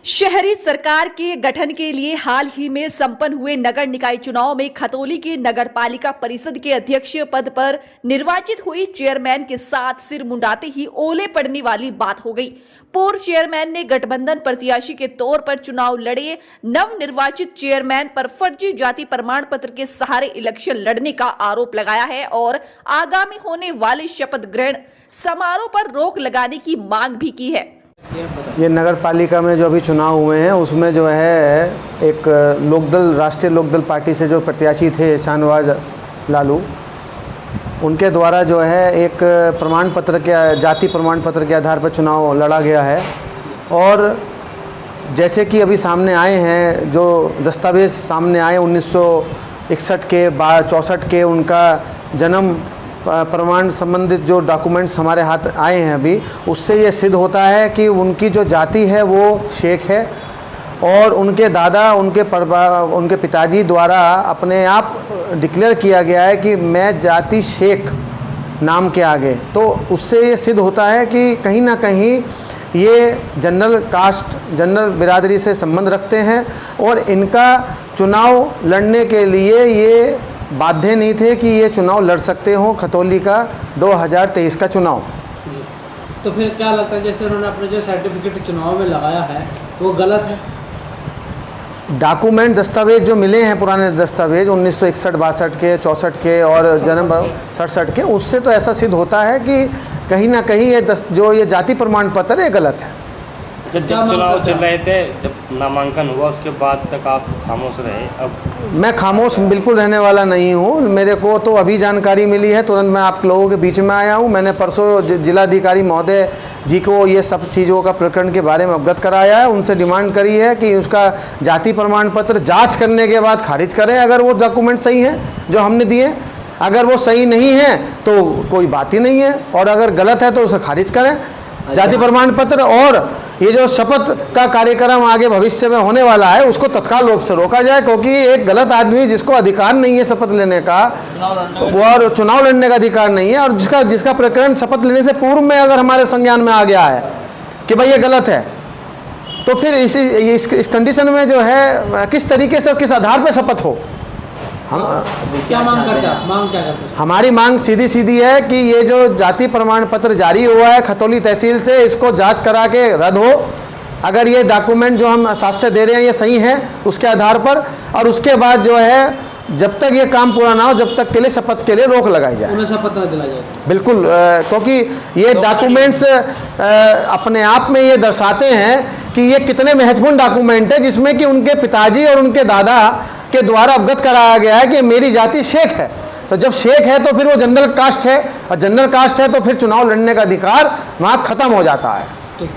शहरी सरकार के गठन के लिए हाल ही में संपन्न हुए नगर निकाय चुनाव में खतौली के नगर पालिका परिषद के अध्यक्ष पद पर निर्वाचित हुई चेयरमैन के साथ सिर मुंडाते ही ओले पड़ने वाली बात हो गई। पूर्व चेयरमैन ने गठबंधन प्रत्याशी के तौर पर चुनाव लड़े नव निर्वाचित चेयरमैन पर फर्जी जाति प्रमाण पत्र के सहारे इलेक्शन लड़ने का आरोप लगाया है और आगामी होने वाले शपथ ग्रहण समारोह पर रोक लगाने की मांग भी की है। ये नगर पालिका में जो अभी चुनाव हुए हैं उसमें जो है एक लोकदल राष्ट्रीय लोकदल पार्टी से जो प्रत्याशी थे शाहनवाज लालू, उनके द्वारा जो है एक प्रमाण पत्र के जाति प्रमाण पत्र के आधार पर चुनाव लड़ा गया है। और जैसे कि अभी सामने आए हैं जो दस्तावेज़ सामने आए 1961 के 64 के उनका जन्म प्रमाण संबंधित जो डॉक्यूमेंट्स हमारे हाथ आए हैं अभी, उससे ये सिद्ध होता है कि उनकी जो जाति है वो शेख है और उनके दादा उनके पिताजी द्वारा अपने आप डिक्लेयर किया गया है कि मैं जाति शेख नाम के आगे। तो उससे ये सिद्ध होता है कि कहीं ना कहीं ये जनरल कास्ट जनरल बिरादरी से संबंध रखते हैं और इनका चुनाव लड़ने के लिए ये बाध्य नहीं थे कि ये चुनाव लड़ सकते हों खतौली का 2023 का चुनाव। जी, तो फिर क्या लगता है जैसे उन्होंने अपने जो सर्टिफिकेट चुनाव में लगाया है वो गलत है? डॉक्यूमेंट दस्तावेज जो मिले हैं पुराने दस्तावेज 1961 62 के 64 के और जन्म 67 के, उससे तो ऐसा सिद्ध होता है कि कहीं ना कहीं ये जाति प्रमाण पत्र ये गलत है। जब चुनाव चल रहे थे, जब नामांकन हुआ उसके बाद तक आप खामोश रहे। अब मैं खामोश बिल्कुल रहने वाला नहीं हूँ। मेरे को तो अभी जानकारी मिली है, तुरंत मैं आप लोगों के बीच में आया हूँ। मैंने परसों जिलाधिकारी महोदय जी को ये सब चीज़ों का प्रकरण के बारे में अवगत कराया है। उनसे डिमांड करी है कि उसका जाति प्रमाण पत्र जाँच करने के बाद खारिज करें अगर वो डॉक्यूमेंट सही हैं जो हमने दिए। अगर वो सही नहीं है तो कोई बात ही नहीं है, और अगर गलत है तो उसे खारिज करें जाति प्रमाण पत्र। और ये जो शपथ का कार्यक्रम आगे भविष्य में होने वाला है उसको तत्काल रूप से रोका जाए, क्योंकि एक गलत आदमी जिसको अधिकार नहीं है शपथ लेने का और चुनाव लड़ने का अधिकार नहीं है, और जिसका प्रकरण शपथ लेने से पूर्व में अगर हमारे संज्ञान में आ गया है कि भाई ये गलत है, तो फिर इस कंडीशन में जो है किस तरीके से किस आधार पर शपथ हो। हम क्या मांग करते हैं? मांग क्या करते हैं? हमारी मांग सीधी है कि ये जो जाति प्रमाण पत्र जारी हुआ है खतौली तहसील से, इसको जांच करा के रद्द हो। अगर ये डॉक्यूमेंट जो हम साक्ष्य दे रहे हैं ये सही है उसके आधार पर, और उसके बाद जो है जब तक ये काम पूरा ना हो जब तक के लिए शपथ के लिए रोक लगाई जाए। उन्हें शपथ न दिलाई जाए बिल्कुल, क्योंकि ये डॉक्यूमेंट्स अपने आप में ये दर्शाते हैं कि ये कितने महत्वपूर्ण डॉक्यूमेंट है, जिसमें कि उनके पिताजी और उनके दादा के द्वारा अवगत कराया गया है कि मेरी जाति शेख है। तो जब शेख है तो फिर वो जनरल कास्ट है, और जनरल कास्ट है तो फिर चुनाव लड़ने का अधिकार वहाँ खत्म हो जाता है। ठीक।